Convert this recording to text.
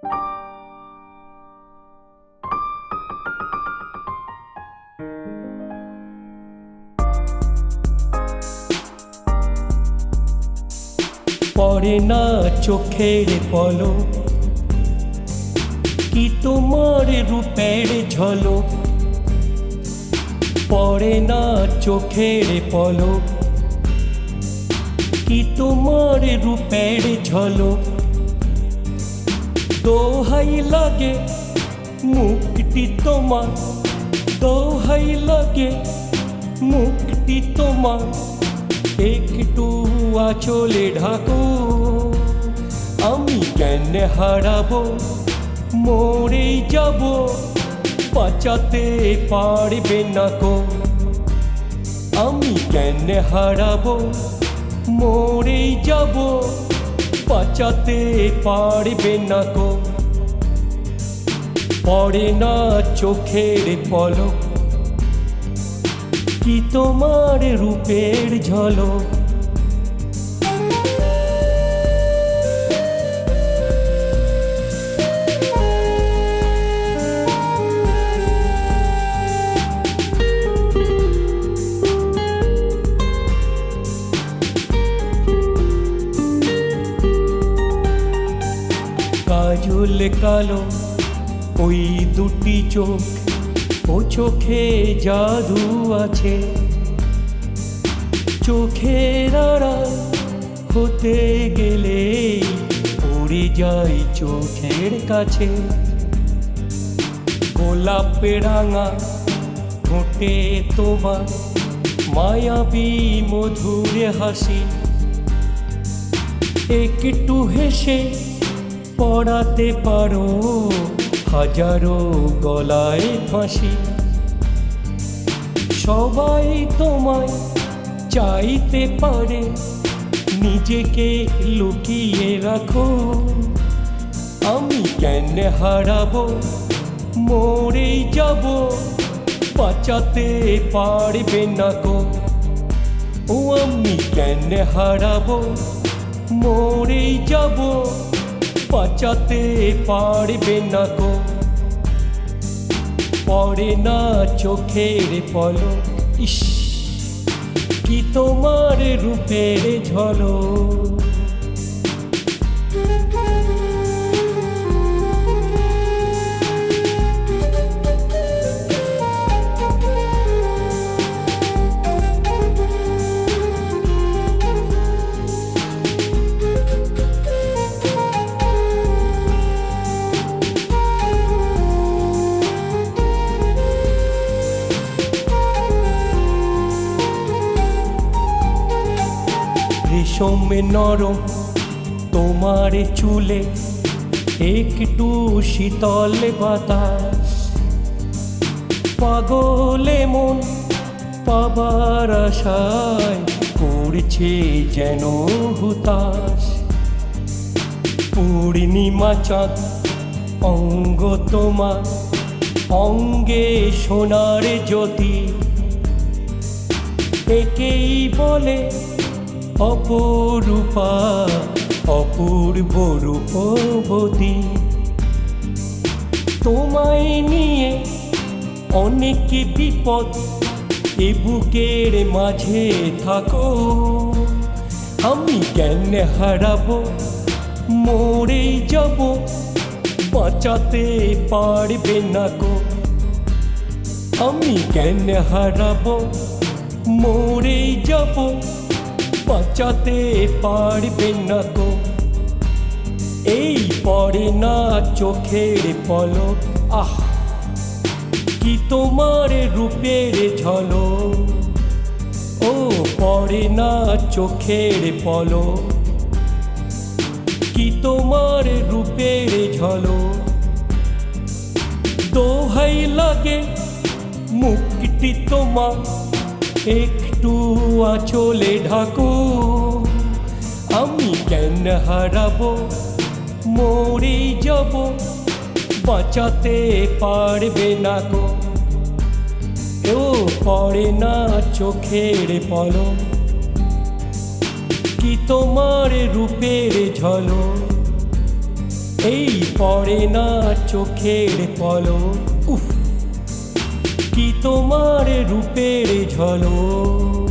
পড়ে না চোখের পলক, কি তোমার রূপের ঝলক। পড়ে না চোখের পলক, কি তোমার রূপের ঝলক। দোহাই লাগে মুখটি তোমার, দোহাই লাগে মুখটি তোমার। একটু আঁচলে ঢাকো, আমি কেন হারাবো, মরে যাব, বাঁচাতে পারবে না কো। আমি কেন হারাবো, মরে যাব, বাঁচাতে পারবে না কো। পড়ে না চোখের পলক, কি তোমার রূপের ঝলক। কাজল কালো ওই দুটি চোখ, ও চোখে জাদু আছে। চোখের আড়াল হতে গেলে উড়ে যাই চোখের কাছে। গোলাপ রাঙা ঠোঁটে তোমার মায়াবী মধুর হাসি। একটু হেসে পড়াতে পারো হাজারো গলায় ফাঁসি। সবাই তোমায় চাইতে পারে, নিজেকে লুকিয়ে রাখো। আমি কেন হারাবো, মরে যাব, বাঁচাতে পারবে না কো। ও আমি কেন হারাবো, মরে যাব, বাঁচাতে পারবে না কো। পড়ে না চোখের পলক, ইস কি তোমার রূপের ঝলক। রেশম নরম তোমার চুলে, একটু শীতল বাতাস। পাগলে মন পাবার আশায় করছে যেন হুতাশ। পূর্ণিমা চাঁদ অঙ্গ তোমার, অঙ্গে সোনার জ্যোতি। একেই বলে অপরূপা, অপূর্ব রূপবতী। তোমায় নিয়ে অনেক বিপদ, এ বুকের মাঝে থাকো। আমি কেন হারাবো, মরে যাব, বাঁচাতে পারবে না কো। আমি কেন হারাবো, মরে যাব, বাঁচাতে পারবে না কো। এই পড়ে না চোখের পলক, আহ কি তোমার রূপের ঝলক। ও পড়ে না চোখের পলক, কি তোমার রূপের ঝলক। দোহাই লাগে মুখটি তোমার, একটু আঁচলে ঢাকো। আমি কেন হারাবো, মরে যাব, বাঁচাতে পারবে না কো। ও পড়ে না চোখের পলক, কি তোমার রূপের ঝলক। এই পড়ে না চোখের পলক, উফ কি তোমার রূপের ঝলক।